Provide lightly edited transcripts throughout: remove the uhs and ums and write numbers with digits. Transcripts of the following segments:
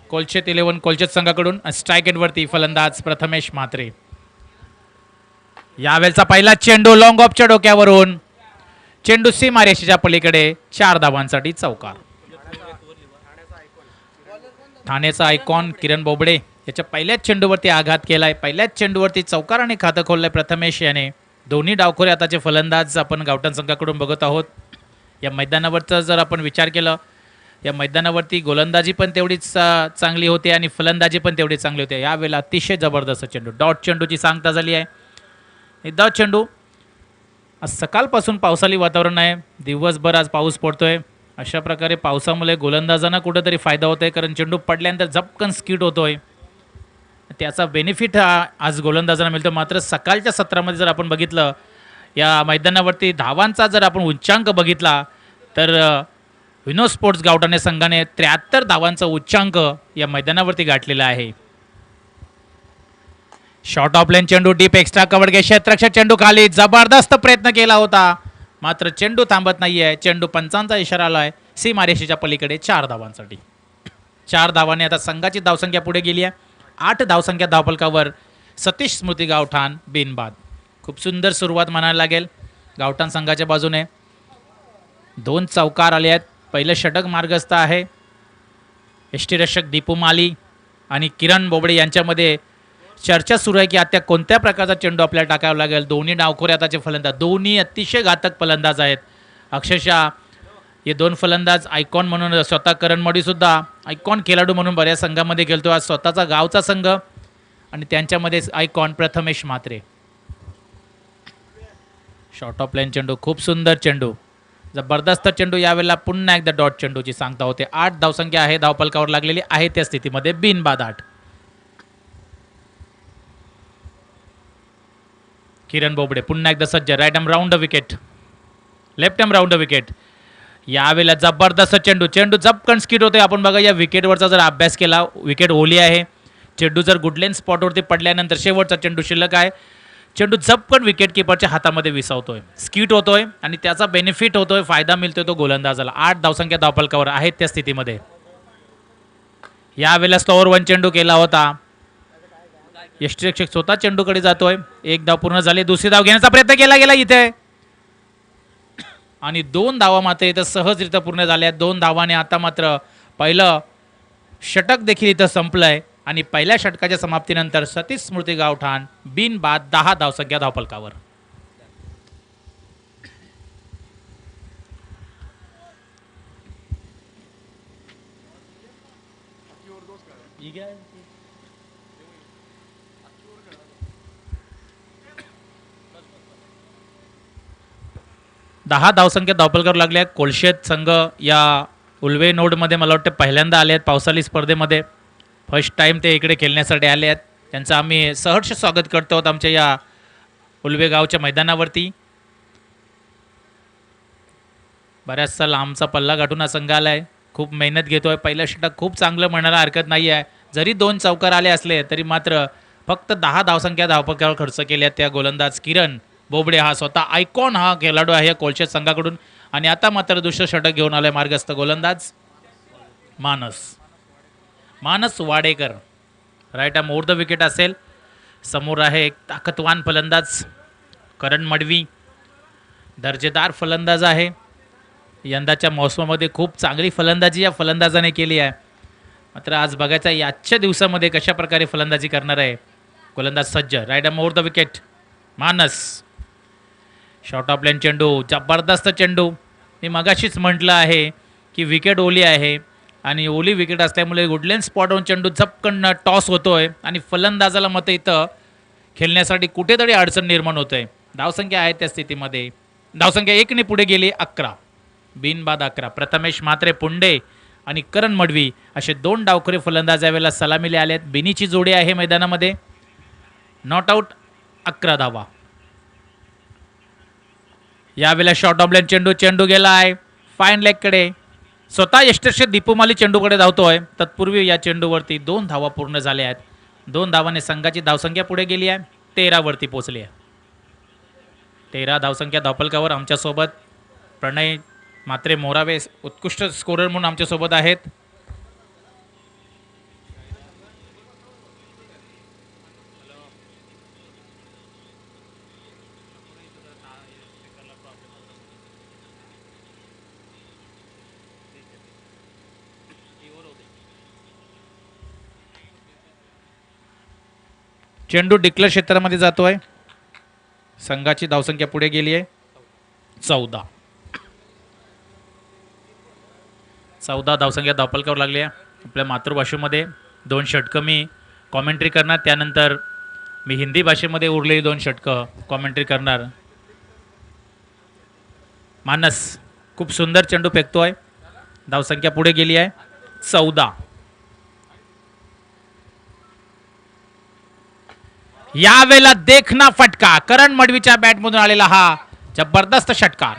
कोलचेत 11 कोलचेत संघाकडून. स्ट्राईक एंडवरती फलंदाज प्रथमेश म्हात्रे. यावेळचा पहिला चेंडू लॉंग ऑफच्या डोक्यावरून, चेंडू सीमारेषेच्या पलीकडे, 4 धावांसाठी चौकार. ठाण्याचा आयकॉन किरण बोबडे याच्या पहिल्याच चेंडूवरती आघात केलाय, पहिल्याच चेंडूवरती चौकाराने खातं खोललंय प्रथमेश याने. दोन्ही डावखोरे आताचे फलंदाज आपण गावठाण संघाकडून बघत आहोत. या मैदानावरचा जर आपण विचार केला, या मैदानावरती गोलंदाजी पण तेवढीच चांगली होते आणि फलंदाजी पण तेवढी चांगली होते. यावेळेला अतिशय जबरदस्त चेंडू, डॉट चेंडूची सांगता झाली आहे. एकदा चेंडू, आज सकाळपासून पावसाळी वातावरण आहे, दिवसभर आज पाऊस पडतोय. अशा प्रकारे पावसामुळे गोलंदाजांना कुठेतरी फायदा होतोय, कारण चेंडू पडल्यानंतर झपकन स्किट होतोय, त्याचा बेनिफिट आज गोलंदाजांना मिळतो. मात्र सकाळच्या सत्रामध्ये जर आपण बघितलं, या मैदानावरती धावांचा जर आपण उच्चांक बघितला तर विनोद स्पोर्ट्स गावठाण संघाने 73 धावांचा उच्चांक या मैदानावरती गाठलेला आहे. शॉर्ट ऑफ लेन चेंडू, डीप एक्स्ट्रा कव्हर घे, क्षेत्ररक्षक चेंडू खाली, जबरदस्त प्रयत्न केला होता, मात्र चेंडू थांबत नाहीये. चेंडू पंचांचा इशारा आलाय सीमारेषेच्या पलीकडे, 4 धावांसाठी. 4 धावांनी आता संघाची धावसंख्या पुढे गेली आहे. 8 धावसंख्या धावफलकावर सतीश स्मृती गावठाण बिनबाद. खूप सुंदर सुरुवात म्हणायला लागेल गावठाण संघाच्या बाजूने. 2 चौकार आले आहेत. पहिलं षटक मार्गस्थ आहे. यष्टीरक्षक दीपू माली आणि किरण बोबडे यांच्यामध्ये चर्चा सुरू आहे की आता कोणत्या प्रकारचा चेंडू आपल्याला टाकावा लागेल. दोन्ही डावखोरे आताचे फलंदाज, दोन्ही अतिशय घातक फलंदाज आहेत. अक्षरशः हे 2 फलंदाज आयकॉन म्हणून, स्वतः करण मडी सुद्धा आयकॉन खेळाडू म्हणून बऱ्याच संघामध्ये खेळतो. आज स्वतःचा गावचा संघ आणि त्यांच्यामध्ये icon Prathamesh Mhatre. Short of line चेंडू, खूप सुंदर चेंडू, जबरदस्त चेंडू. यावेळेला पुन्हा एकदा डॉट चेंडूची सांगता होते. 8 धावसंख्या आहे धावफलकावर लागलेली आहे, त्या स्थितीमध्ये बिनबाद 8. किरण बोबडे पुन्हा एकदा सज्ज, right arm round the wicket, left arm round the wicket. यावेळेला जबरदस्त चेंडू, चेंडू झपकन स्किट होते. आपण बघा या विकेटवरचा जर अभ्यास केला, विकेट ओली आहे. चेंडू जर गुडलेन स्पॉटवरती पडल्यानंतर शेवटचा चेंडू शिल्लक आहे, चेंडू झपकन विकेट किपरच्या हातामध्ये विसावतोय, स्किट होतोय आणि त्याचा बेनिफिट होतोय, फायदा मिळतोय तो गोलंदाजाला. 8 धावसंख्या धावफलकावर आहेत त्या स्थितीमध्ये. यावेळेला स्लोअर 1 चेंडू केला होता. यष्टीरक्षक स्वतः चेंडूकडे जातोय. 1 धाव पूर्ण झाली, दुसरी धाव घेण्याचा प्रयत्न केला गेला इथे आणि 2 धावा मात्र इथं सहजरित्या पूर्ण झाल्या. 2 धावाने आता मात्र पहिलं षटक देखील इथं संपलंय आणि पहिल्या षटकाच्या समाप्तीनंतर सतीश स्मृती गावठाण बिनबाद 10 धावसंख्या धावफलकावर. दहा धावसंख्या धावफलकावर लागल्या. कोलशेत संघ या उल्वे नोडमध्ये मला वाटतं पहिल्यांदा आले आहेत पावसाळी स्पर्धेमध्ये. फर्स्ट टाईम ते इकडे खेळण्यासाठी आले आहेत. त्यांचं आम्ही सहर्ष स्वागत करतो आहोत आमच्या या उल्वे गावच्या मैदानावरती. बऱ्याचसा लांबचा पल्ला गाठून हा संघ आला आहे, खूप मेहनत घेतोय. पहिलं षटक खूप चांगलं म्हणायला हरकत नाही आहे. जरी 2 चौकार आले असले तरी मात्र फक्त 10 धावसंख्या धावफलकावर खर्च केल्या त्या गोलंदाज किरण बोबडे. हा स्वतः आयकॉन हा खेळाडू आहे कोलशेत संघाकडून आणि आता मात्र दुसरं षटक घेऊन आलाय मार्गस्थ गोलंदाज Manas Wadekar. Right arm over the wicket असेल. समोर आहे एक ताकदवान फलंदाज करण मडवी, दर्जेदार फलंदाज आहे. यंदाच्या मोसमामध्ये खूप चांगली फलंदाजी या फलंदाजाने केली आहे. मात्र आज बघायचं आहे आजच्या दिवसामध्ये कशा प्रकारे फलंदाजी करणार आहे गोलंदाज सज्ज. Right arm over the wicket Manas. Short of line चेंडू, जबरदस्त चेंडू. मी मगाशीच म्हटलं आहे की विकेट ओली आहे आणि ओली विकेट असल्यामुळे वुडलँड स्पॉटवरून चेंडू झपकन टॉस होतोय आणि फलंदाजाला मतं इथं खेळण्यासाठी कुठेतरी अडचण निर्माण होतोय. धावसंख्या आहे त्या स्थितीमध्ये, धावसंख्या 1ने पुढे गेली 11, बिनबाद 11. प्रथमेश म्हात्रे पुंडे आणि करण मडवी असे 2 डावखोरे फलंदाज यावेळेला सलामीले आले आहेत. बिनीची जोडी आहे मैदानामध्ये. नॉट आऊट, 11 धावा. यावेळेला शॉर्ट ऑफ लाईन चेंडू, चेंडू गेला आहे फाईन लेगकडे. स्वतः यष्टीरक्षक दीपू माली चेंडूकडे धावतोय. तत्पूर्वी या चेंडूवरती 2 धावा पूर्ण झाल्या आहेत. 2 धावाने संघाची धावसंख्या पुढे गेली आहे, 13 वरती पोहोचली आहे. 13 धावसंख्या धावफलकावर आमच्यासोबत प्रणय म्हात्रे मोरावे उत्कृष्ट स्कोरर म्हणून आमच्यासोबत आहेत. चेंडू डिक्लेअर क्षेत्रामध्ये जातोय. संघाची धावसंख्या पुढे गेली आहे 14. 14 धावसंख्या धावपलकावर लागली आहे. आपल्या मातृभाषेमध्ये 2 षटकं मी कॉमेंट्री करणार, त्यानंतर मी हिंदी भाषेमध्ये उरलेली 2 षटकं कॉमेंट्री करणार. मानस खूप सुंदर चेंडू फेकतोय. धावसंख्या पुढे गेली आहे 14. यावेळेला देखना फटका, करण मडवीच्या बॅटमधून आलेला हा जबरदस्त षटकार.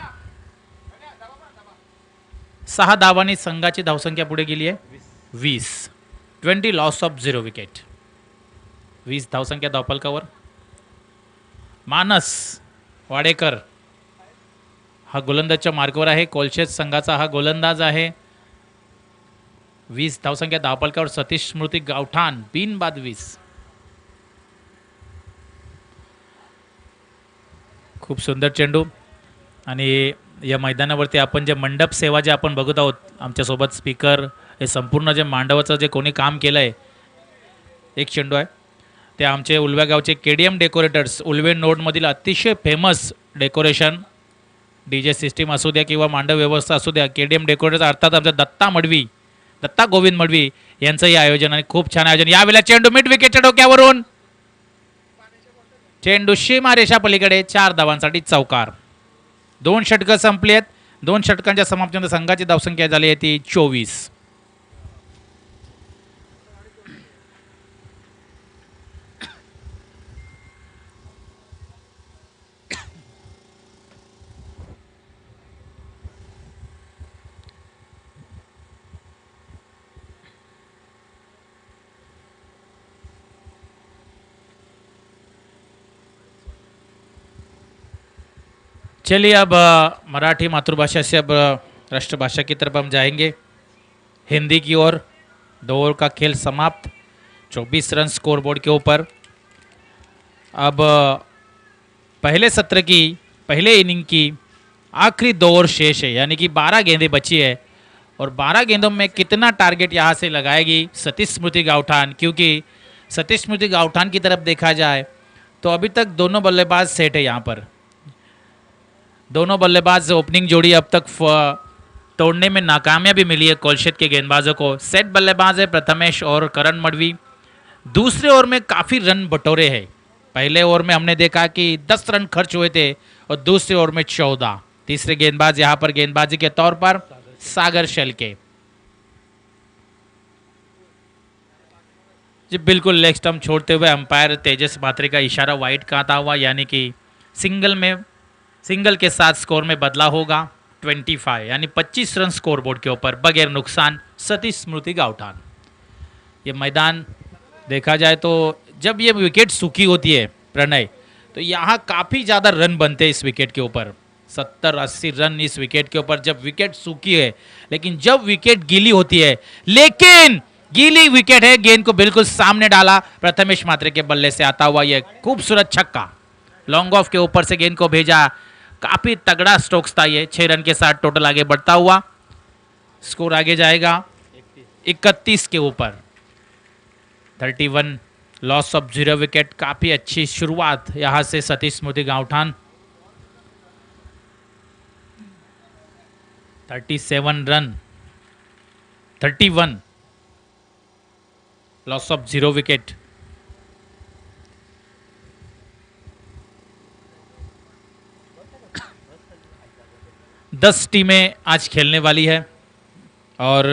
6 धावांनी संघाची धावसंख्या पुढे गेली आहे 20. 20 लॉस ऑफ 0 विकेट. 20 धावसंख्या धावपलकावर. मानस वाडेकर हा गोलंदाजच्या मार्गावर आहे. कोलशेत संघाचा हा गोलंदाज आहे. 20 धावसंख्या धावपलकावर. सतीश स्मृती गावठाण बिनबाद 20. खूप सुंदर चेंडू. आणि या मैदानावरती आपण जे मंडप सेवा जे आपण बघत आहोत, आमच्यासोबत स्पीकर, हे संपूर्ण जे मांडवाचं जे कोणी काम केलं आहे, एक चेंडू आहे ते आमचे उलव्या गावचे KDM डेकोरेटर्स, उलवे नोडमधील अतिशय फेमस डेकोरेशन DJ सिस्टीम असू द्या किंवा मांडव व्यवस्था असू द्या, KDM डेकोरेटर्स अर्थात आमचा दत्ता गोविंद मडवी यांचं हे आयोजन आणि खूप छान आयोजन. यावेळेला चेंडू मिड विकेटच्या डोक्यावरून, चेंडू सीमा रेषा पलीकडे. 4 धावांसाठी चौकार. 2 षटकं संपली आहेत. 2 षटकांच्या समाप्तीनंतर संघाची धावसंख्या झाली आहे ती 24. चलिए अब मराठी मातृभाषा से अब राष्ट्रभाषा की तरफ हम जाएंगे. हिंदी की ओर. 2 ओवर का खेल समाप्त. 24 रन स्कोर बोर्ड के ऊपर. अब पहले सत्र की पहले इनिंग की आखिरी 2 ओवर शेष है, यानी कि 12 गेंदें बची है और 12 गेंदों में कितना टारगेट यहाँ से लगाएगी सतीश स्मृति गावठान, क्योंकि सतीश स्मृति गावठान की तरफ देखा जाए तो अभी तक दोनों बल्लेबाज सेट है. यहाँ पर दोनों बल्लेबाज ओपनिंग जोड़ी अब तक तोड़ने में नाकामयाबी मिली है कोलशेत के गेंदबाजों को. सेट बल्लेबाज है प्रथमेश और करण मडवी. दूसरे ओवर में काफ़ी रन बटोरे हैं. पहले ओवर में हमने देखा कि 10 रन खर्च हुए थे और दूसरे ओवर में 14. तीसरे गेंदबाज यहाँ पर गेंदबाजी के तौर पर सागर शेलके. जी बिल्कुल लेग स्टंप छोड़ते हुए अंपायर तेजस मात्रे का इशारा वाइड का आता हुआ, यानी कि सिंगल के साथ स्कोर में बदला होगा 25, यानी 25 रन स्कोर बोर्ड के ऊपर बगैर नुकसान सतीश स्मृति गावठान. ये मैदान देखा जाए तो जब ये विकेट सूखी होती है प्रणय, तो यहाँ काफ़ी ज़्यादा रन बनते हैं इस विकेट के ऊपर. 70-80 रन इस विकेट के ऊपर जब विकेट सूखी है. लेकिन जब विकेट गीली होती है, लेकिन गीली विकेट है, गेंद को बिल्कुल सामने डाला प्रथमेश मात्रे के बल्ले से आता हुआ ये खूबसूरत छक्का. लॉन्ग ऑफ के ऊपर से गेंद को भेजा. काफ़ी तगड़ा स्ट्रोक्स था ये. 6 रन के साथ टोटल आगे बढ़ता हुआ स्कोर आगे जाएगा 31 के ऊपर. 31 लॉस ऑफ 0 विकेट. काफ़ी अच्छी शुरुआत यहाँ से सतीश स्मृति गावठान. 37 रन. 31 loss of 0 wicket. दस टीमें आज खेलने वाली है और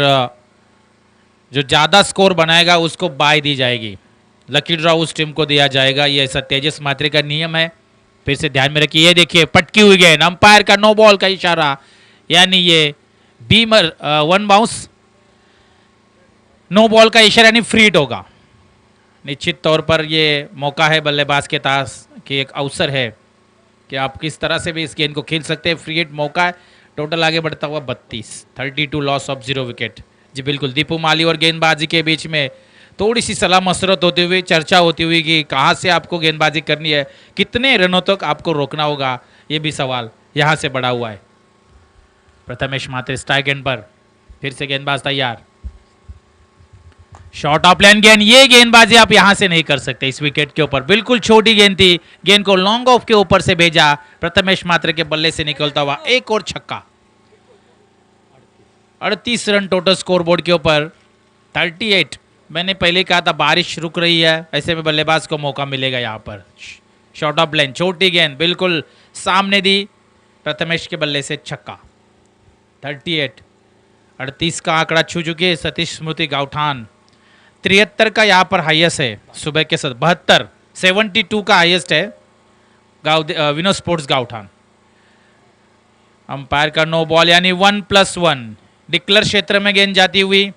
जो ज़्यादा स्कोर बनाएगा उसको बाय दी जाएगी. लकी ड्रॉ उस टीम को दिया जाएगा. ये ऐसा तेजस मात्रे का नियम है. फिर से ध्यान में रखिए. ये देखिए पटकी हुई गेंद, अंपायर का नो बॉल का इशारा, यानी ये बीमर 1 बाउंस, नो बॉल का इशारा यानी फ्री हिट होगा. निश्चित तौर पर ये मौका है बल्लेबाज के पास कि एक अवसर है कि आप किस तरह से भी इस गेंद को खेल सकते हैं. फ्री हिट मौका है. टोटल आगे बढ़ता हुआ 32 लॉस ऑफ 0 विकेट. जी बिल्कुल. दीपू माली और गेंदबाजी के बीच में थोड़ी सी सलाह मशरत होती हुई, चर्चा होती हुई कि कहाँ से आपको गेंदबाजी करनी है, कितने रनों तक आपको रोकना होगा, ये भी सवाल यहाँ से बड़ा हुआ है. प्रथमेश मात्रे स्ट्राइक एंड पर. फिर से गेंदबाज तैयार. शॉर्ट ऑफ लाइन गेंद, ये गेंदबाजी आप यहां से नहीं कर सकते इस विकेट के ऊपर, बिल्कुल छोटी गेंद थी। गेंद को लॉन्ग ऑफ के ऊपर से भेजा, प्रथमेश मात्रे के बल्ले से निकलता हुआ एक और छक्का। 38 रन टोटल स्कोरबोर्ड के ऊपर। 38। मैंने पहले कहा था बारिश रुक रही है, ऐसे में बल्लेबाज को मौका मिलेगा यहाँ पर। शॉर्ट ऑफ लाइन, छोटी गेंद बिल्कुल सामने दी, प्रथमेश के बल्ले से छक्का। 38। 38 का आंकड़ा छू चुके हैं सतीश स्मृति गावठान। 73 का यहाँ पर हाईएस्ट है सुबह के साथ। 72 72 का हाईएस्ट है विनो स्पोर्ट्स गावठान। अंपायर का नो बॉल, यानी 1+1। डिक्लेयर क्षेत्र में गेंद जाती हुई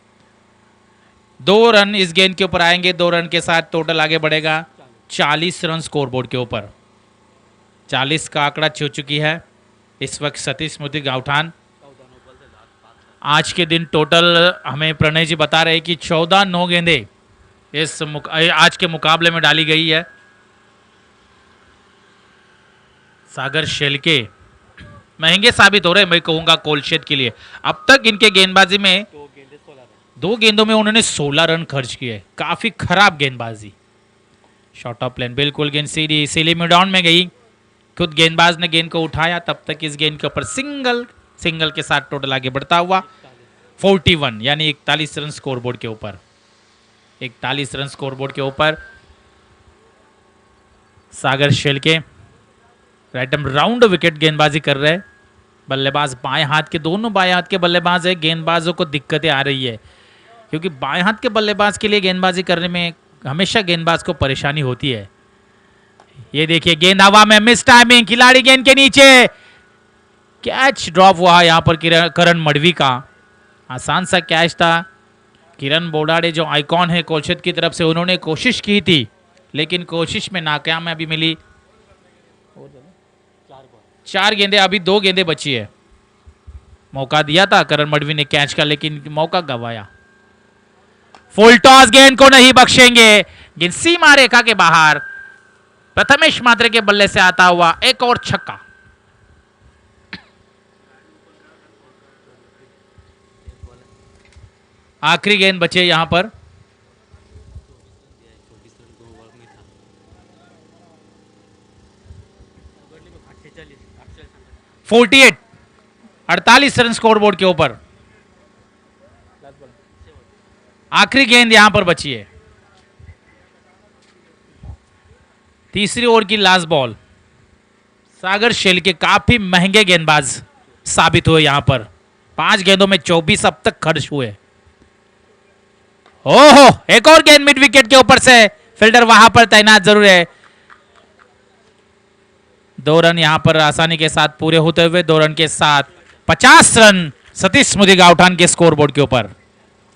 2 रन इस गेंद के ऊपर आएंगे। 2 रन के साथ टोटल आगे बढ़ेगा 40 रन स्कोरबोर्ड के ऊपर। 40 का आंकड़ा छू चुकी है इस वक्त सतीश स्मृति गावठान। आज के दिन टोटल हमें प्रणय जी बता रहे हैं कि 14 नो गेंदे आज के मुकाबले में डाली गई है। सागर शेलके महंगे साबित हो रहे हैं, मैं कहूंगा कोलशेद के लिए। अब तक इनके गेंदबाजी में 2 गेंदों में उन्होंने 16 रन खर्च किए, काफी खराब गेंदबाजी। शॉर्ट ऑफ प्लेन, बिल्कुल गेंद सीधी सीली मिडॉन में गई, खुद गेंदबाज ने गेंद को उठाया, तब तक इस गेंद के ऊपर सिंगल के साथ टोटल आगे बढ़ता हुआ 41, यानी 41 रन स्कोरबोर्ड के ऊपर। 41 रन स्कोरबोर्ड के ऊपर सागर शेलके राइट राउंड विकेट गेंदबाजी कर रहे हैं। बल्लेबाज बाएं हाथ के, दोनों बाएं हाथ के बल्लेबाज है। गेंदबाजों को दिक्कतें आ रही है क्योंकि बाएं हाथ के बल्लेबाज के लिए गेंदबाजी करने में हमेशा गेंदबाज को परेशानी होती है। ये देखिए गेंद हवा में, मिस टाइमिंग, खिलाड़ी गेंद के नीचे, कैच ड्रॉप हुआ यहां पर करण मडवी का। आसान सा कैच था। किरण बोडाडे जो आइकॉन है कोलशेद की तरफ से, उन्होंने कोशिश की थी लेकिन कोशिश में नाकामयाबी मिली। 4 गेंदे, अभी 2 गेंदे बची है। मौका दिया था करण मडवी ने कैच का, लेकिन मौका गवाया। फुल टॉस, गेंद को नहीं बख्शेंगे। गेंद सीमा रेखा के बाहर, प्रथमेश मात्रे के बल्ले से आता हुआ एक और छक्का। आखिरी गेंद बचे यहां पर। फोर्टी 48 रन स्कोरबोर्ड के ऊपर। आखिरी गेंद यहां पर बची है। तीसरी ओवर की लास्ट बॉल। सागर शेलके काफी महंगे गेंदबाज साबित हुए यहां पर। 5 गेंदों में 24 अब तक खर्च हुए। ओहो, एक और गेंद मिड विकेट के ऊपर से, फील्डर वहां पर तैनात जरूर है। 2 रन यहां पर आसानी के साथ पूरे होते हुए 2 रन के साथ 50 रन सतीश स्मृति गावठान के स्कोरबोर्ड के ऊपर।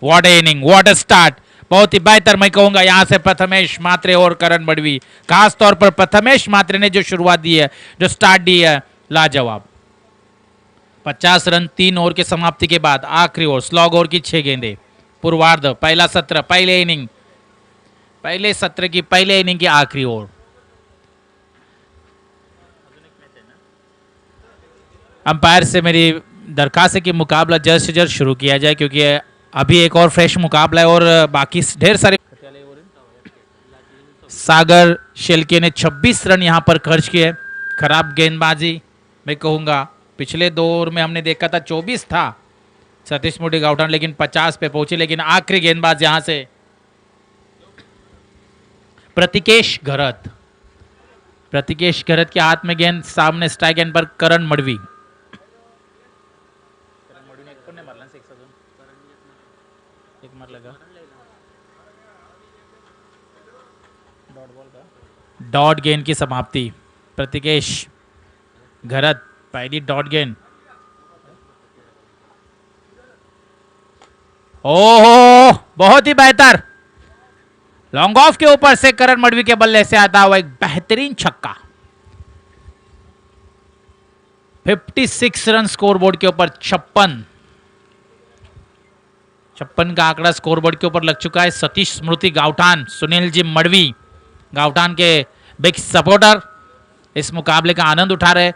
What A inning, what a start. बहुत ही बेहतर मैं कहूंगा यहां से प्रथमेश मात्रे और करण मडवी, खास तौर पर प्रथमेश मात्रे ने जो शुरुआत दी है, जो स्टार्ट दी है, लाजवाब। 50 रन 3 ओवर के समाप्ति के बाद। आखिरी ओवर, स्लॉग ओवर की 6 गेंदे। पूर्वार्ध, पहला सत्र, पहले इनिंग, पहले सत्र की पहले इनिंग की आखिरी ओवर। अंपायर से मेरी दरखास्त है कि मुकाबला जल्द से जल्द शुरू किया जाए, क्योंकि अभी एक और फ्रेश मुकाबला है और बाकी ढेर सारे। सागर शेलके ने 26 रन यहां पर खर्च किए। खराब गेंदबाजी मैं कहूंगा। पिछले 2 ओवर में हमने देखा था 24 था सतीश स्मृति गावठान, लेकिन 50 पे पहुंचे। लेकिन आखिरी गेंदबाज यहां से प्रतिकेश घरत। प्रतिकेश घरत के हाथ में गेंद, सामने स्ट्राइक एंड पर करण मडवी। डॉट गेंद की समाप्ति। प्रतिकेश घरत, पहली डॉट गेंद। ओहो, बहुत ही बेहतर। लॉन्ग ऑफ के ऊपर से करण मडवी के बल्ले से आता हुआ एक बेहतरीन छक्का। 56 रन स्कोरबोर्ड के ऊपर। 56 का आंकड़ा स्कोरबोर्ड के ऊपर लग चुका है। सतीश स्मृति गावठान, सुनील जी मडवी, गावठान के बिग सपोर्टर, इस मुकाबले का आनंद उठा रहे।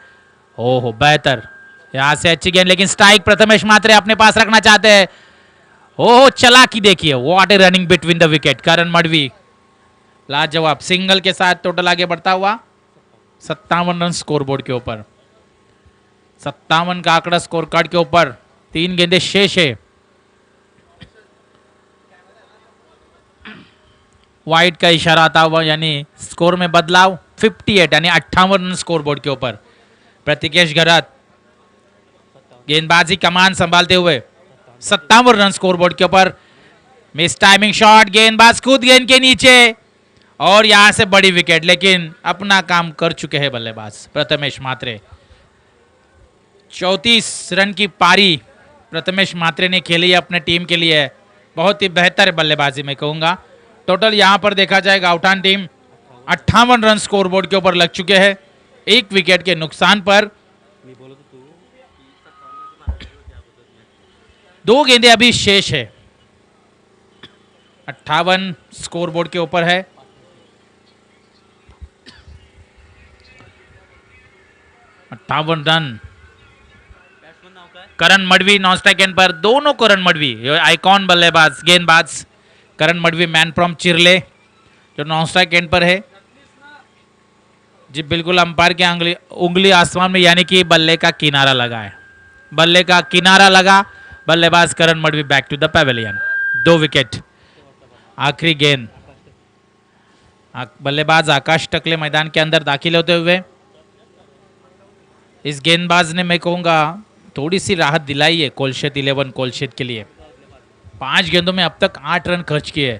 ओहो, बेहतर, यहां से अच्छी गेंद, लेकिन स्ट्राइक प्रथमेश मात्रे अपने पास रखना चाहते हैं। ओह चालाकी देखिए, what a running between the wicket. Karan Madvi लाजवाब सिंगल के साथ टोटल आगे बढ़ता हुआ 57 रन स्कोरबोर्ड के ऊपर। 57 का आंकड़ा स्कोर कार्ड के ऊपर। 3 गेंदे शेष है। वाइड का इशारा आता हुआ, यानी स्कोर में बदलाव। 58 यानी 58 रन स्कोरबोर्ड के ऊपर। प्रतिकेश घरत गेंदबाजी कमान संभालते हुए 57 रन स्कोरबोर्ड के ऊपर। मिस टाइमिंग शॉट, गेंदबाज कूद गेंद के नीचे और यहां से बड़ी विकेट, लेकिन अपना काम कर चुके हैं बल्लेबाज प्रथमेश मात्रे। 34 रन की पारी प्रथमेश मात्रे ने खेली अपने टीम के लिए। बहुत ही बेहतर बल्लेबाजी मैं कहूंगा। टोटल यहां पर देखा जाए गाउठान टीम 58 रन स्कोरबोर्ड के ऊपर लग चुके हैं, 1 विकेट के नुकसान पर। 2 गेंदे अभी शेष है। 58 स्कोरबोर्ड के ऊपर है। Run. Karan Madavi non strike and पर। दोनों करण मडवी आइकॉन बल्लेबाज गेंदबाज करण मडवी, मैन फ्रॉम चिरले, जो नॉन स्ट्राइक एंड पर है जी। बिल्कुल अंपायर की उंगली आसमान में, यानी कि बल्ले का किनारा लगा है। बल्ले का किनारा लगा। बल्लेबाज Karan Madvi back to the pavilion. 2 wicket. आखिरी गेंद। बल्लेबाज आकाश टकले मैदान के अंदर दाखिल होते हुए इस गेंदबाज ने मैं कहूंगा थोड़ी सी राहत दिलाई है कोलशेत 11 कोलशेत के लिए। 5 गेंदों में अब तक 8 रन खर्च किए,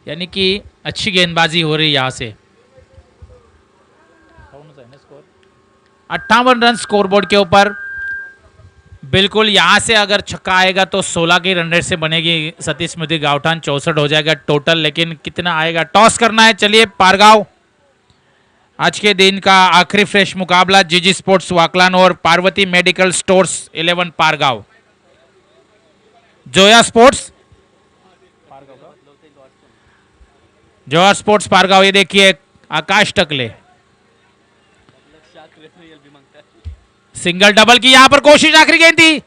यानी कि अच्छी गेंदबाजी हो रही है यहां से। 58 रन स्कोरबोर्ड के ऊपर। बिल्कुल यहां से अगर छक्का आएगा तो 16 की रन रेट से बनेगी सतीश स्मृति गाउठान। 64 हो जाएगा टोटल, लेकिन कितना आएगा टॉस करना है। चलिए पारगांव आज के दिन का आखिरी फ्रेश मुकाबला जीजी स्पोर्ट्स वाकलान और Parvati medical stores 11 Pargaon. Joya sports Pargaon. ये देखिए आकाश टकले सिंगल डबल की यहां पर कोशिश, आखिरी गेंद थी,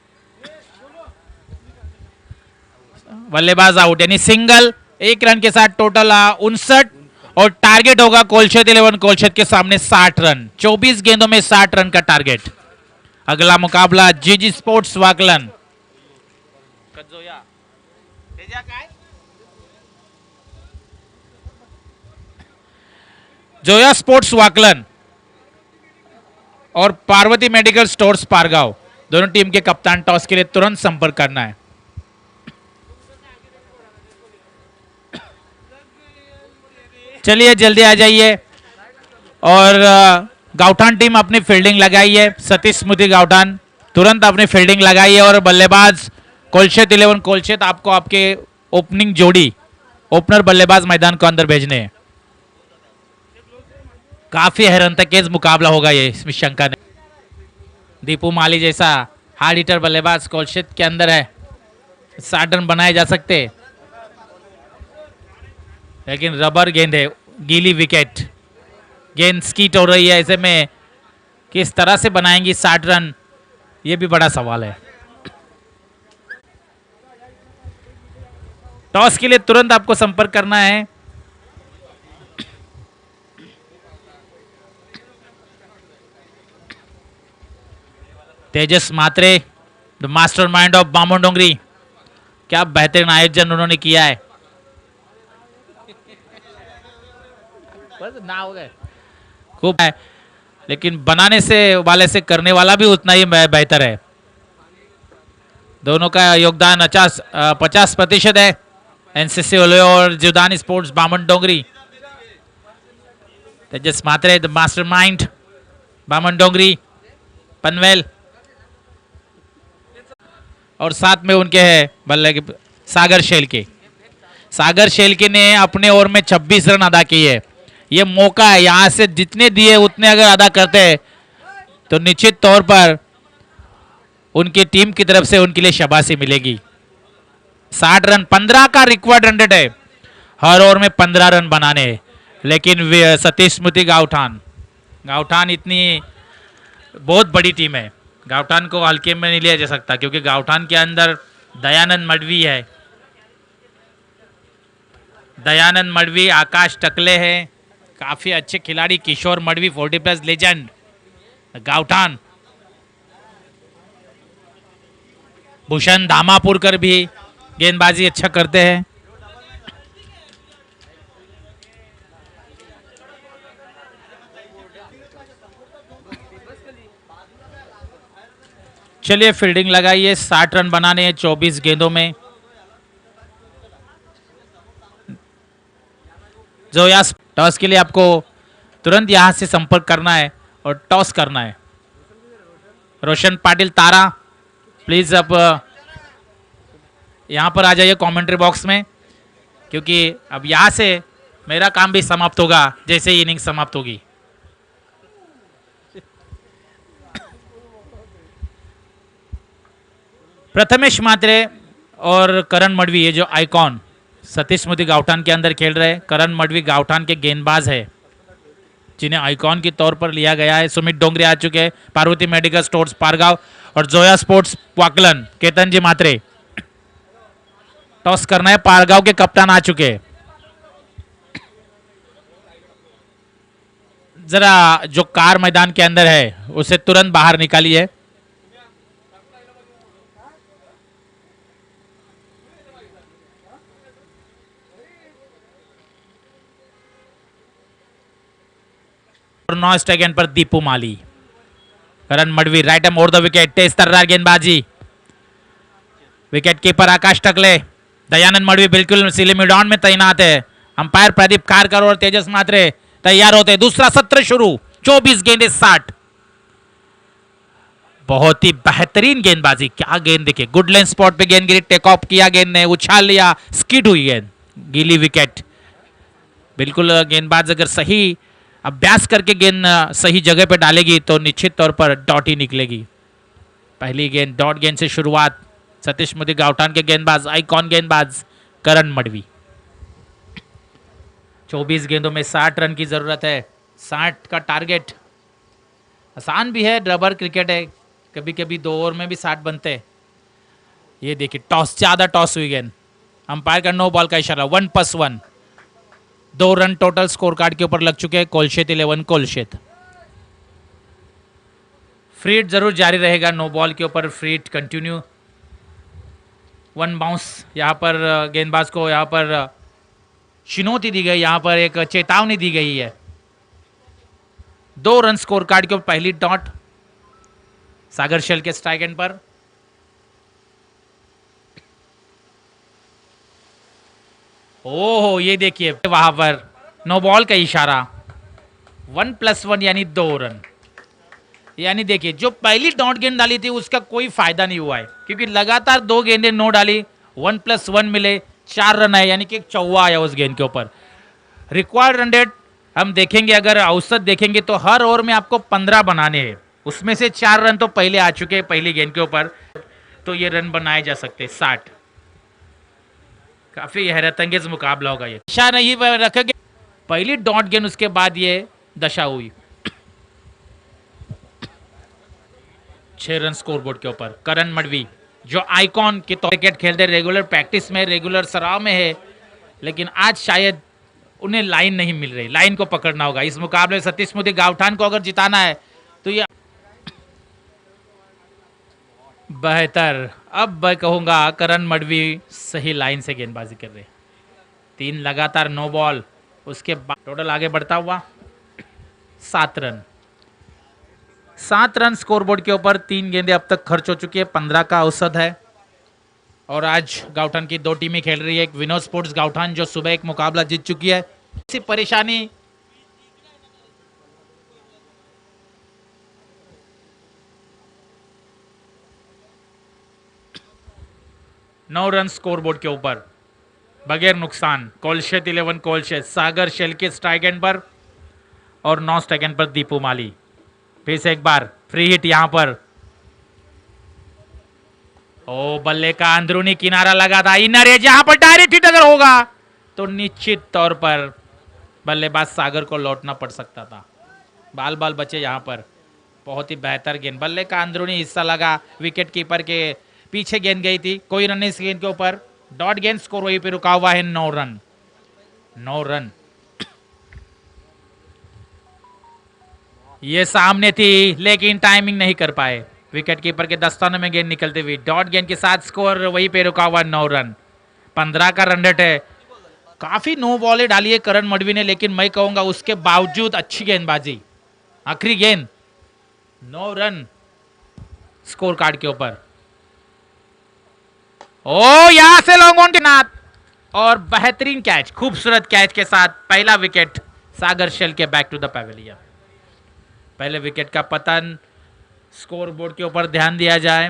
बल्लेबाज आउट, यानी सिंगल। 1 रन के साथ टोटल 59 और टारगेट होगा कोलशेत 11 कोलशेत के सामने 60 रन। 24 गेंदों में 60 रन का टारगेट। अगला मुकाबला जीजी स्पोर्ट्स वाकलन। जोया स्पोर्ट्स वाकलन और पार्वती मेडिकल स्टोर्स पारगांव। दोनों टीम के कप्तान टॉस के लिए तुरंत संपर्क करना है। चलिए जल्दी आ जाइए। और गाउठान टीम अपनी फील्डिंग लगाई है। सतीश स्मृति गाउठान तुरंत अपनी फील्डिंग लगाई है। और बल्लेबाज कोलशेत 11 कोलशेत आपको आपके ओपनिंग जोड़ी ओपनर बल्लेबाज मैदान को अंदर भेजने हैं। काफी हैरतअंगेज मुकाबला होगा ये, इसमें शंका नहीं। दीपू माली जैसा हार्ड हिटर बल्लेबाज कोलशेत के अंदर है, 60 रन बनाए जा सकते, लेकिन रबर गेंद है, गीली विकेट, गेंद स्कीट हो रही है। ऐसे में किस तरह से बनाएंगी 60 रन, ये भी बड़ा सवाल है। टॉस के लिए तुरंत आपको संपर्क करना है। तेजस Mhatre, the mastermind of Bamandongri, क्या बेहतरीन आयोजन उन्होंने किया है। ना हो गए खूब है, लेकिन बनाने से वाले से करने वाला भी उतना ही बेहतर है। दोनों का योगदान 50% है। एनसीसी और Judani sports Bamandongri. Tejas Mhatre, the mastermind Bamandongri Panvel, और साथ में उनके है बल्ले सागर शेलके। सागर शेलके ने अपने ओवर में 26 रन अदा किए। ये मौका है, यहां से जितने दिए उतने अगर अदा करते हैं तो निश्चित तौर पर उनकी टीम की तरफ से उनके लिए शाबाशी मिलेगी। 60 रन, 15 का रिक्वायर्ड रन रेट है, हर ओवर में 15 रन बनाने, लेकिन सतीश स्मृति गाउठान इतनी बहुत बड़ी टीम है। गाउठान को हल्के में नहीं लिया जा सकता, क्योंकि गाउठान के अंदर दयानंद मडवी है, दयानंद मडवी, आकाश टकले है, काफी अच्छे खिलाड़ी। किशोर मडवी 40+ लेजेंड गावठान। भूषण धामापुरकर भी गेंदबाजी अच्छा करते हैं। चलिए फील्डिंग लगाइए, 60 रन बनाने हैं 24 गेंदों में। जोया टॉस के लिए आपको तुरंत यहां से संपर्क करना है और टॉस करना है। रोशन पाटिल तारा, प्लीज अब यहां पर आ जाइए कमेंट्री बॉक्स में, क्योंकि अब यहां से मेरा काम भी समाप्त होगा जैसे ही इनिंग समाप्त होगी। प्रथमेश मात्रे और करण मडवी, ये जो आइकॉन सतीश स्मृति गावठान के अंदर खेल रहे हैं। करण मडवी गावठान के गेंदबाज है जिन्हें आइकॉन के तौर पर लिया गया है। सुमित डोंगरे आ चुके हैं, पार्वती मेडिकल स्टोर्स पारगांव और जोया स्पोर्ट्स वाकलन केतन जी मात्रे। टॉस करना है, पारगांव के कप्तान आ चुके हैं। जरा जो कार मैदान के अंदर है उसे तुरंत बाहर निकालिए। नौ स्ट्राइक पर Deepu Mali. Karan Madvi right arm over the wicket, तेज तर्रार गेंदबाजी। विकेट कीपर आकाश टकले। दयानंद मडवी बिल्कुल सीले मिडॉन में तैनात है। अंपायर प्रदीप खारकर और तेजस मात्रे तैयार होते हैं। दूसरा सत्र शुरू, 24 गेंदे 60। बहुत ही बेहतरीन गेंदबाजी, क्या गेंद देखिए, गुड लेंथ स्पॉट पे गेंद गिरी, टेक ऑफ किया, गेंद ने उछाल लिया, स्किड हुई गेंद, गीली विकेट। बिल्कुल गेंदबाज अगर सही अभ्यास करके गेंद सही जगह पे डालेगी तो निश्चित तौर पर डॉट ही निकलेगी। पहली गेंद डॉट गेंद से शुरुआत। सतीश स्मृति गावठान के गेंदबाज, आइकॉन गेंदबाज करण मडवी। 24 गेंदों में 60 रन की जरूरत है, 60 का टारगेट। आसान भी है, रबर क्रिकेट है, कभी कभी 2 ओवर में भी 60 बनते हैं। ये देखिए टॉस, ज्यादा टॉस हुई गेंद, अंपायर का नो बॉल का इशारा। 1+1, 2 रन टोटल स्कोर कार्ड के ऊपर लग चुके हैं। कोलशेत 11 कोलशेत। फ्री हिट जरूर जारी रहेगा, नो बॉल के ऊपर फ्री हिट कंटिन्यू। 1 बाउंस यहाँ पर गेंदबाज को यहाँ पर चुनौती दी गई, यहाँ पर एक चेतावनी दी गई है। 2 रन स्कोर कार्ड के ऊपर पहली डॉट सागर शेल के स्ट्राइक एंड पर। ओहो ये देखिए वहां पर नो बॉल का इशारा। 1+1 यानी 2 रन। यानी देखिए जो पहली डॉट गेंद डाली थी उसका कोई फायदा नहीं हुआ है, क्योंकि लगातार 2 गेंदें नो डाली, 1+1 मिले, 4 रन आए, यानी कि एक चौवा आया उस गेंद के ऊपर। रिक्वायर्ड रन रेट हम देखेंगे, अगर औसत देखेंगे तो हर ओवर में आपको 15 बनाने हैं, उसमें से 4 रन तो पहले आ चुके हैं पहली गेंद के ऊपर, तो ये रन बनाए जा सकते हैं 60। काफी हैरतअंगेज मुकाबला होगा ये। दशा नहीं रखेंगे, पहली डॉट गेंद उसके बाद ये दशा हुई। 6 रन स्कोरबोर्ड के ऊपर। करण मडवी जो आइकॉन के तौर क्रिकेट खेलते, रेगुलर प्रैक्टिस में, रेगुलर सराव में है, लेकिन आज शायद उन्हें लाइन नहीं मिल रही, लाइन को पकड़ना होगा। इस मुकाबले में सतीश स्मृति गावठान को अगर जिताना है तो ये बेहतर। अब मैं कहूंगा करण मडवी सही लाइन से गेंदबाजी कर रहे हैं। 3 लगातार नो बॉल, उसके बाद टोटल आगे बढ़ता हुआ 7 रन। 7 रन स्कोरबोर्ड के ऊपर। 3 गेंदें अब तक खर्च हो चुकी है, 15 का औसत है। और आज गावठान की 2 टीमें खेल रही है। एक विनोद स्पोर्ट्स गावठान जो सुबह एक मुकाबला जीत चुकी है। इसी परेशानी नौ रन स्कोरबोर्ड के ऊपर बगैर नुकसान। कोलशेत 11 कोलशेत, सागर शेल के स्ट्राइक एंड पर और 9 स्ट्राइक एंड पर दीपू माली। फिर से एक बार फ्री हिट यहां पर। ओ बल्ले का अंदरूनी किनारा लगा था, इनर है, जहां पर डायरेक्ट हिट अगर होगा तो निश्चित तौर पर बल्लेबाज सागर को लौटना पड़ सकता था। बाल बचे यहां पर। बहुत ही बेहतर गेंद, बल्ले का अंदरूनी हिस्सा लगा, विकेट कीपर के पीछे गेंद गई थी, कोई रन नहीं इस गेंद के ऊपर, डॉट गेंद, स्कोर वहीं पे रुका हुआ है 9 रन। 9 रन। ये सामने थी लेकिन टाइमिंग नहीं कर पाए, विकेट कीपर के दस्तानों में गेंद निकलते हुई, डॉट गेंद के साथ स्कोर वहीं पे रुका हुआ 9 रन। 15 का रन रेट है। काफी नो बॉलें डाली है करण मडवी ने, लेकिन मैं कहूंगा उसके बावजूद अच्छी गेंदबाजी। आखिरी गेंद, 9 रन स्कोर कार्ड के ऊपर। ओ यहां से लॉन्ग ऑन के नाथ, और बेहतरीन कैच, खूबसूरत कैच के साथ पहला विकेट सागर शेल के बैक टू द पैवेलियन। पहले विकेट का पतन। स्कोर बोर्ड के ऊपर ध्यान दिया जाए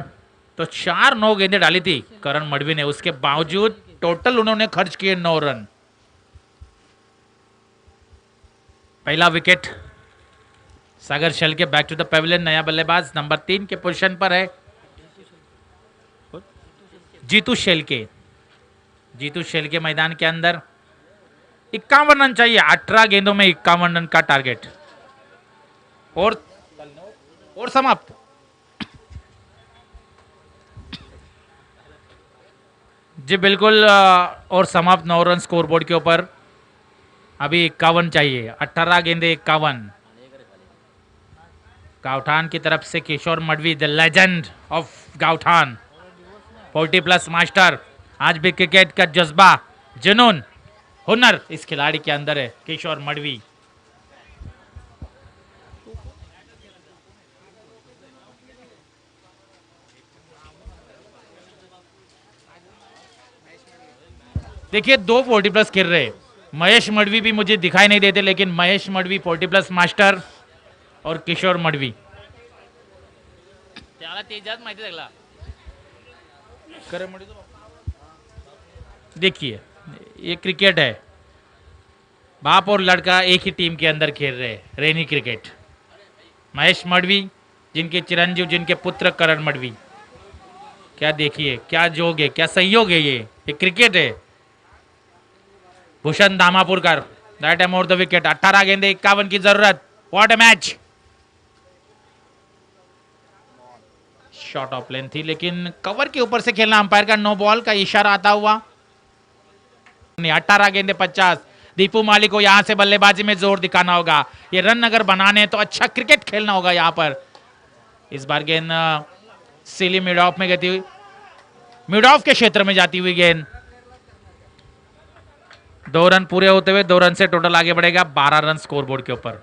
तो 4 9 गेंदें डाली थी करण मडवी ने, उसके बावजूद टोटल उन्होंने खर्च किए 9 रन। पहला विकेट सागर शेल के बैक टू द पैवेलियन। नया बल्लेबाज नंबर 3 के पोजीशन पर है जीतू शेलके। जीतू शेलके मैदान के अंदर। 51 रन चाहिए, 18 गेंदों में 51 रन का टारगेट। और समाप्त। जी बिल्कुल, और समाप्त 9 रन स्कोर बोर्ड के ऊपर। अभी 51 चाहिए, 18 गेंदे 51। गावठान की तरफ से Kishore Madvi, the legend of Gavthan, 40+ master. आज भी क्रिकेट का जज्बा, जुनून, हुनर इस खिलाड़ी के अंदर है, किशोर मडवी। देखिए 2 40+ खेल रहे, महेश मडवी भी मुझे दिखाई नहीं देते, लेकिन महेश मडवी 40+ मास्टर और किशोर मडवी। देखिए ये क्रिकेट है, बाप और लड़का एक ही टीम के अंदर खेल रहे, रेनी क्रिकेट। महेश मडवी, जिनके चिरंजीव, जिनके पुत्र करण मडवी। क्या देखिए, क्या जोग है, क्या सहयोग है, ये क्रिकेट है। Bhushan Damapurkar, that time over the wicket. 18 गेंदे 51 की जरूरत। What a match. Short of length थी, लेकिन कवर के ऊपर से खेलना, अंपायर का नो बॉल का इशारा आता हुआ। 18 गेंदे 50। दीपू माली को यहां से बल्लेबाजी में जोर दिखाना होगा। ये रन अगर बनाने तो अच्छा क्रिकेट खेलना होगा यहां पर। इस बार गेंद सिली मिड ऑफ में गई, मिड ऑफ के क्षेत्र में जाती हुई गेंद। 2 रन पूरे होते हुए 2 रन से टोटल आगे बढ़ेगा 12 रन स्कोर बोर्ड के ऊपर।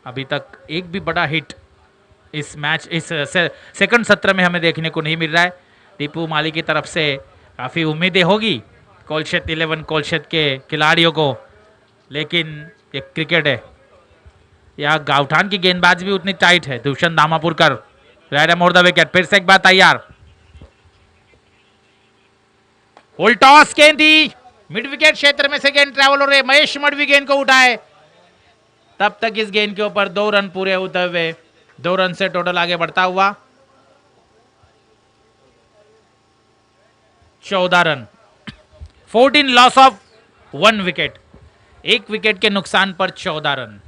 अभी तक एक भी बड़ा हिट इस मैच, इस सेकंड सत्र में हमें देखने को नहीं मिल रहा है। दीपू माली की तरफ से काफी उम्मीदें होगी कोलशेत 11 कोलशेत के खिलाड़ियों को, लेकिन ये क्रिकेट है। यहाँ गावठान की गेंदबाजी भी उतनी टाइट है। Bhushan Damapurkar, right more the wicket, फिर से एक बार तैयार। फुल टॉस गेंद थी, मिड विकेट क्षेत्र में से गेंद ट्रैवल हो रहे, महेश मडवी गेंद को उठाए। तब तक इस गेंद के ऊपर 2 रन पूरे होते हुए 2 रन से टोटल आगे बढ़ता हुआ 14 run. 14 loss of 1 wicket, 1 wicket के नुकसान पर 14 run.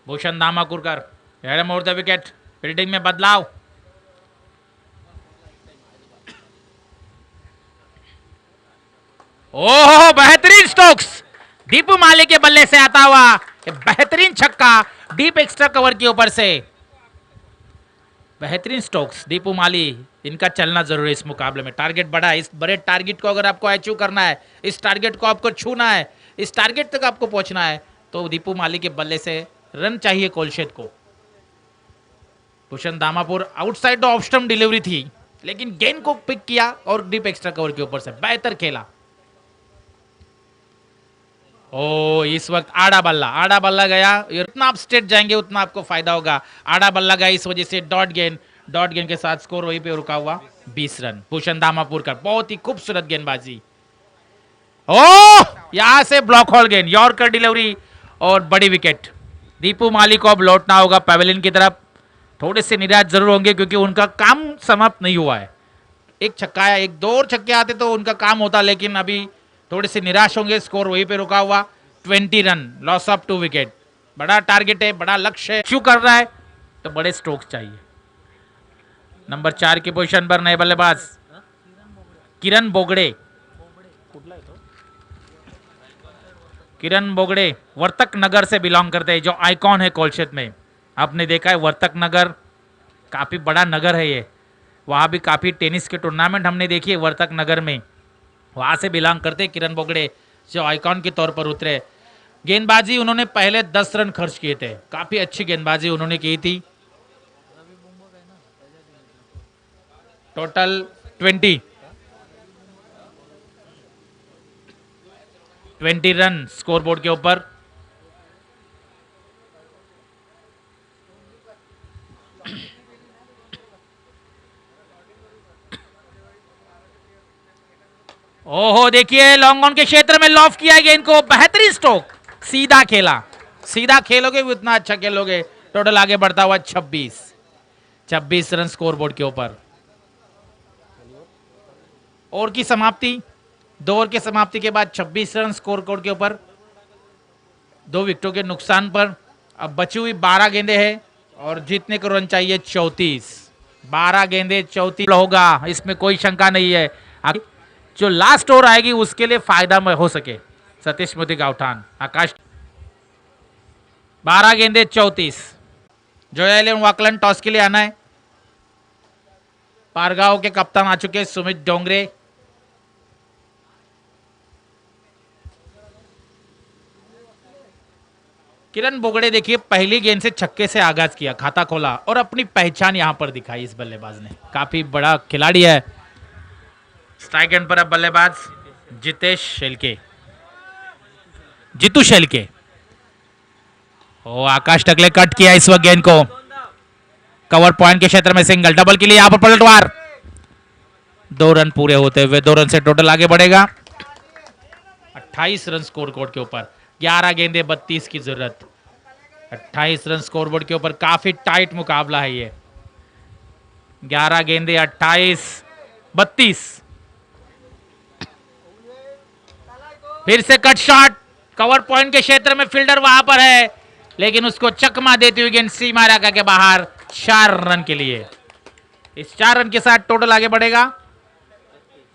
Bhushan Damapurkar, right more the wicket, fielding में बदलाव। ओह बेहतरीन स्ट्रोक्स, दीपू माली के बल्ले से आता हुआ बेहतरीन छक्का, डीप एक्स्ट्रा कवर के ऊपर से। बेहतरीन स्ट्रोक्स दीपू माली, इनका चलना जरूरी है इस मुकाबले में। टारगेट बड़ा है, इस बड़े टारगेट को अगर आपको अचीव करना है, इस टारगेट को आपको छूना है, इस टारगेट तक आपको पहुंचना है, तो दीपू माली के बल्ले से रन चाहिए कोलशेत को। Bhushan Damapur outside the off stump delivery थी, लेकिन गेंद को पिक किया और डीप एक्स्ट्रा कवर के ऊपर से बेहतर खेला। ओ इस वक्त आड़ा बल्ला गया, जितना आप स्टेट जाएंगे उतना आपको फायदा होगा। आड़ा बल्ला गया, इस वजह से डॉट गेंद के साथ स्कोर वहीं पे रुका हुआ 20 रन। भूषण दामापुरकर, बहुत ही खूबसूरत गेंदबाजी। ओ यहां से ब्लॉक होल गेंद, यॉर्कर डिलीवरी और बड़ी विकेट। दीपू माली को अब लौटना होगा पैवेलियन की तरफ। थोड़े से निराश जरूर होंगे क्योंकि उनका काम समाप्त नहीं हुआ है। एक छक्का आया, 1 2 और छक्के आते तो उनका काम होता, लेकिन अभी थोड़े से निराश होंगे। स्कोर वहीं पे रुका हुआ 20 रन, लॉस ऑफ 2 विकेट। बड़ा टारगेट है, बड़ा लक्ष्य है, क्यों कर रहा है तो बड़े स्ट्रोक्स चाहिए। नंबर 4 की पोजीशन पर नए बल्लेबाज किरण बोगड़े। किरण बोगड़े वर्तक नगर से बिलोंग करते हैं, जो आइकॉन है कोलशेत में। आपने देखा है वर्तक नगर काफी बड़ा नगर है ये, वहां भी काफी टेनिस के टूर्नामेंट हमने देखी है वर्तक नगर में। वहां से बिलोंग करते किरण बोगड़े, जो आइकॉन के तौर पर उतरे। गेंदबाजी उन्होंने पहले 10 रन खर्च किए थे, काफी अच्छी गेंदबाजी उन्होंने की थी। टोटल 20 रन स्कोरबोर्ड के ऊपर। ओहो देखिए लॉन्ग ऑन के क्षेत्र में लॉफ किया गेंद को, बेहतरीन स्ट्रोक, सीधा खेला। सीधा खेलोगे भी उतना अच्छा खेलोगे। टोटल आगे बढ़ता हुआ 26 रन स्कोरबोर्ड के ऊपर। ओवर की समाप्ति, 2 ओवर की समाप्ति के बाद 26 रन स्कोर बोर्ड के ऊपर, 2 विकेटों के नुकसान पर। अब बची हुई 12 गेंदे हैं और जीतने को रन चाहिए 34। 12 गेंदे 34 होगा, इसमें कोई शंका नहीं है। जो लास्ट ओवर आएगी उसके लिए फायदा में हो सके। सतीश मोदी गावठान, आकाश। 12 गेंदे 34। जोया वाकलन टॉस के लिए आना है। पारगांव के कप्तान आ चुके सुमित डोंगरे। किरण बोगड़े देखिए पहली गेंद से छक्के से आगाज किया, खाता खोला और अपनी पहचान यहां पर दिखाई इस बल्लेबाज ने। काफी बड़ा खिलाड़ी है। स्ट्राइक एंड पर अब बल्लेबाज जीतू शेलके। ओ आकाश टकले कट किया इस वक्त गेंद को, कवर पॉइंट के क्षेत्र में सिंगल। डबल के लिए यहां पर पलटवार। 2 रन पूरे होते हुए 2 रन से टोटल आगे बढ़ेगा। 28 रन स्कोर बोर्ड के ऊपर, 11 गेंदे 32 की जरूरत। 28 रन स्कोर बोर्ड के ऊपर, काफी टाइट मुकाबला है ये। 11 गेंदे 28 32। फिर से कट शॉट, कवर पॉइंट के क्षेत्र में फील्डर वहां पर है, लेकिन उसको चकमा देती हुई गेंद सीमा रेखा के बाहर। 4 रन के लिए, इस 4 रन के साथ टोटल आगे बढ़ेगा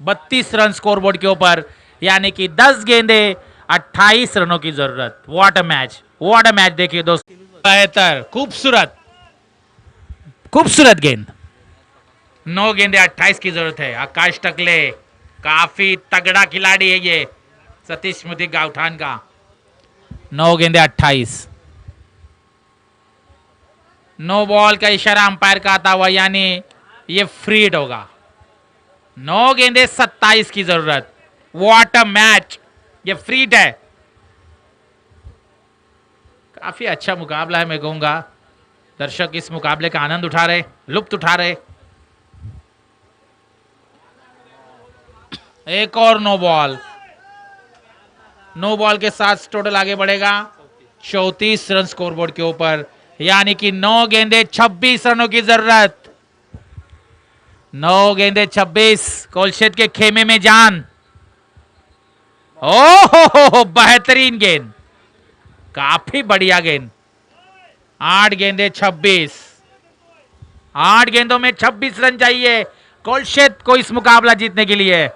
32 रन स्कोरबोर्ड के ऊपर, यानी कि 10 गेंदे 28 रनों की जरूरत। What a match, what a match. देखिए दोस्तों, बेहतर, खूबसूरत गेंद। 9 गेंदे 28 की जरूरत है। आकाश टकले काफी तगड़ा खिलाड़ी है ये, सतीश स्मृति गावठान का। 9 गेंदे 28। नो बॉल का इशारा अंपायर का आता हुआ, यानी ये फ्री हिट होगा। 9 गेंदे 27 की जरूरत। व्हाट अ मैच, ये फ्री हिट है। काफी अच्छा मुकाबला है, मैं कहूंगा। दर्शक इस मुकाबले का आनंद उठा रहे, लुत्फ उठा रहे। एक और नो बॉल। नो बॉल के साथ टोटल आगे बढ़ेगा 34 रन स्कोरबोर्ड के ऊपर, यानी कि 9 गेंदे 26 रनों की जरूरत। 9 गेंदे 26, कोलशेत के खेमे में जान। ओहो बेहतरीन गेंद, काफी बढ़िया गेंद। 8 गेंदे 26, 8 गेंदों में 26 रन चाहिए कोलशेत को इस मुकाबला जीतने के लिए।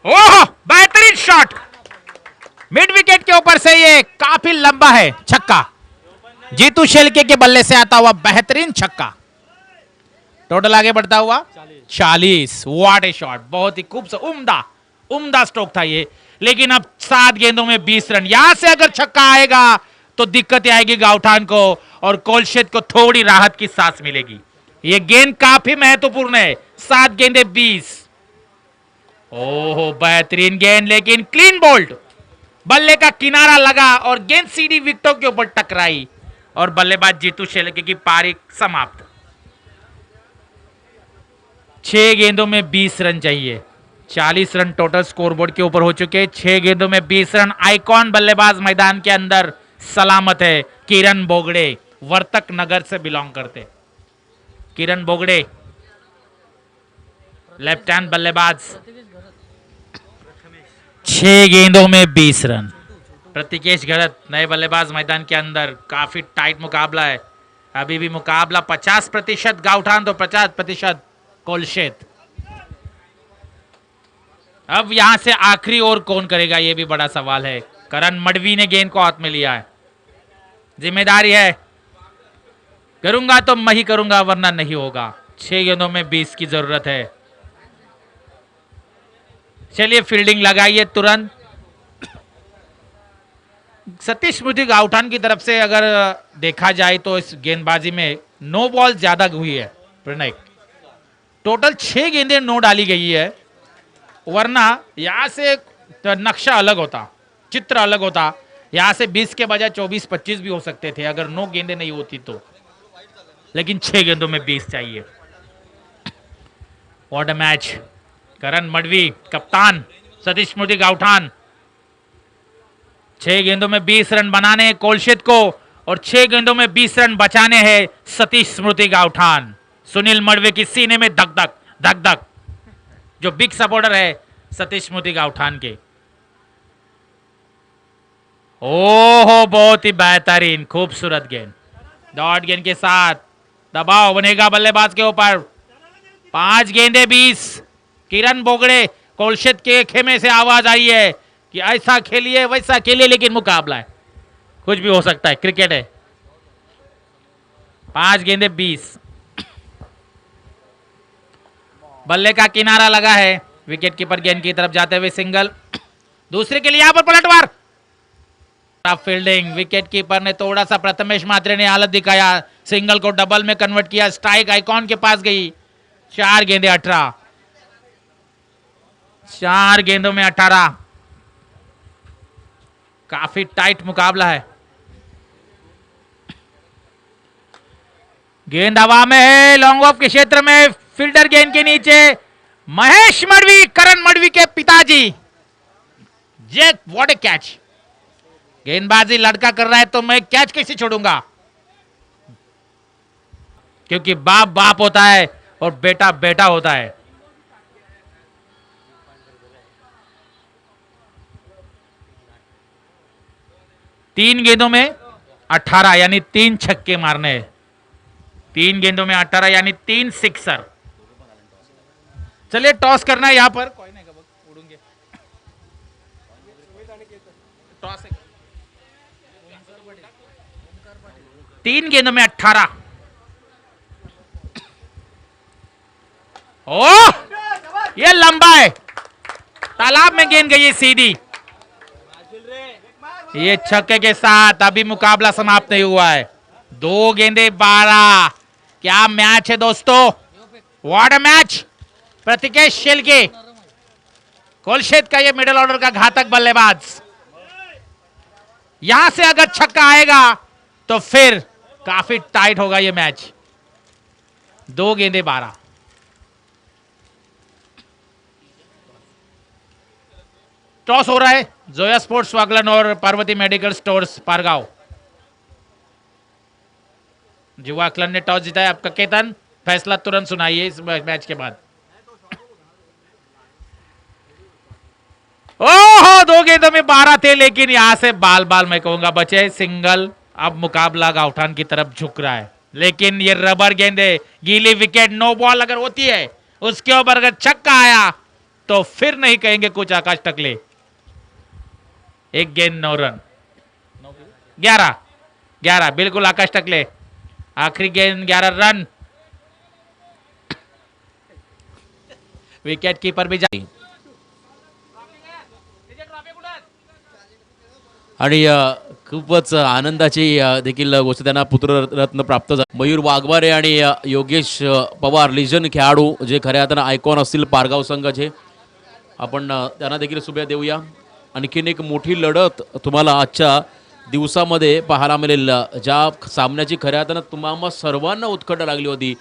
ओह बेहतरीन शॉट, मिड विकेट के ऊपर से, ये काफी लंबा है छक्का। जीतू शेलके के बल्ले से आता हुआ बेहतरीन छक्का। टोटल आगे बढ़ता हुआ 40। व्हाट ए शॉट, बहुत ही खूबसूरत, उम्दा स्ट्रोक था ये। लेकिन अब 7 गेंदों में 20 रन। यहां से अगर छक्का आएगा तो दिक्कत आएगी गावठान को, और कोलशेत को थोड़ी राहत की सांस मिलेगी। ये गेंद काफी महत्वपूर्ण है। 7 गेंदे 20। ओहो बेहतरीन गेंद, लेकिन क्लीन बोल्ड। बल्ले का किनारा लगा और गेंद सीधी विकेटों के ऊपर टकराई और बल्लेबाज जीतू शेलके की पारी समाप्त। 6 गेंदों में 20 रन चाहिए। 40 रन टोटल स्कोरबोर्ड के ऊपर हो चुके। 6 गेंदों में 20 रन। आइकॉन बल्लेबाज मैदान के अंदर सलामत है। किरण बोगड़े वर्तक नगर से बिलोंग करते। किरण बोगड़े लेफ्ट हैंड बल्लेबाज। 6 गेंदों में 20 रन। प्रतिकेश घरत नए बल्लेबाज मैदान के अंदर। काफी टाइट मुकाबला है, अभी भी मुकाबला 50% गावठान तो 50% कोलशेत। अब यहां से आखिरी ओवर कौन करेगा, यह भी बड़ा सवाल है। करण मडवी ने गेंद को हाथ में लिया है, जिम्मेदारी है, करूंगा तो मैं ही करूंगा वरना नहीं होगा। 6 गेंदों में 20 की जरूरत है। चलिए फील्डिंग लगाइए तुरंत। सतीश स्मृति गावठान की तरफ से अगर देखा जाए तो इस गेंदबाजी में नो बॉल ज्यादा हुई है प्रणय। टोटल 6 गेंदें नो डाली गई है, वरना यहां से नक्शा अलग होता, चित्र अलग होता। यहां से 20 के बजाय 24-25 भी हो सकते थे अगर 9 गेंदें नहीं होती तो, लेकिन 6 गेंदों में 20 चाहिए। What a match. Karan Madvi कप्तान, सतीश स्मृति गावठान। 6 गेंदों में 20 रन बनाने हैं कोलशेत को और 6 गेंदों में 20 रन बचाने हैं सतीश स्मृति गावठान। सुनील मडवे की सीने में धक धक धक धक, जो बिग सपोर्टर है सतीश स्मृति गावठान के। ओहो बहुत ही बेहतरीन खूबसूरत गेंद, डॉट गेंद के साथ दबाव बनेगा बल्लेबाज के ऊपर। 5 गेंदे 20। किरण बोगड़े कोलशेत के खेमे से आवाज आई है कि ऐसा खेलिए वैसा खेलिए, लेकिन मुकाबला है, कुछ भी हो सकता है, क्रिकेट है। 5 गेंदे 20। बल्ले का किनारा लगा है, विकेट कीपर गेंद की तरफ जाते हुए सिंगल। दूसरे के लिए यहां पर पलटवार, फील्डिंग। विकेट कीपर ने थोड़ा सा, प्रथमेश मात्रे ने हालत दिखाया, सिंगल को डबल में कन्वर्ट किया, स्ट्राइक आइकॉन के पास गई। 4 गेंदे 18। 4 गेंदों में 18। काफी टाइट मुकाबला है। गेंद हवा में है, लॉन्ग ऑफ के क्षेत्र में, फील्डर गेंद के नीचे। महेश मडवी, करण मडवी के पिताजी। जेक व्हाट ए कैच। गेंदबाजी लड़का कर रहा है तो मैं कैच कैसे छोड़ूंगा, क्योंकि बाप बाप होता है और बेटा बेटा होता है। तीन गेंदों में 18 यानी 3 छक्के मारने। 3 गेंदों में 18 यानी 3 सिक्सर। चलिए टॉस करना है यहां पर, कोई नहीं उड़ूंगे। टॉस 3 गेंदों में 18। ओह ये लंबा है, तालाब में गेंद गई है सीधी। ये छक्के के साथ अभी मुकाबला समाप्त नहीं हुआ है। 2 गेंदे 12। क्या मैच है दोस्तों, what a match. Pratikesh Shelke, Kolshet का ये मिडिल ऑर्डर का घातक बल्लेबाज। यहां से अगर छक्का आएगा तो फिर काफी टाइट होगा ये मैच। 2 गेंदे 12। टॉस हो रहा है जोया स्पोर्ट्स वागलन और पार्वती मेडिकल स्टोर्स पारगांव। युवा क्लब ने टॉस जीता है। आपका केतन फैसला तुरंत सुनाइए इस मैच के बाद। ओहो 2 गेंदों में 12 थे, लेकिन यहां से बाल बाल मैं कहूंगा बचे, सिंगल। अब मुकाबला गावठान की तरफ झुक रहा है, लेकिन ये रबर गेंदे, गीली विकेट, नो बॉल अगर होती है, उसके ऊपर अगर छक्का आया तो फिर नहीं कहेंगे कुछ आकाश टकले। 1 गेंद 9 रन। 11 बिल्कुल आकाश टकले। आखिरी गेंद 11 रन। विकेट कीपर भी जा आणि खूपच आनंदाची देखील गोष्ट त्यांना पुत्ररत्न प्राप्त झाला। मयूर वाघमारे आणि योगेश पवार लिजन खेळाडू जे खऱ्या अर्थानं आयकॉन असतील पारगाव संघाचे, आपण त्यांना देखील शुभेच्छा देऊया। आणखीन एक मोठी लढत तुम्हाला आजच्या दिवसामध्ये पाहायला मिळेल, ज्या सामन्याची खऱ्या अर्थानं तुम्हाला सर्वांना उत्कंठा लागली होती।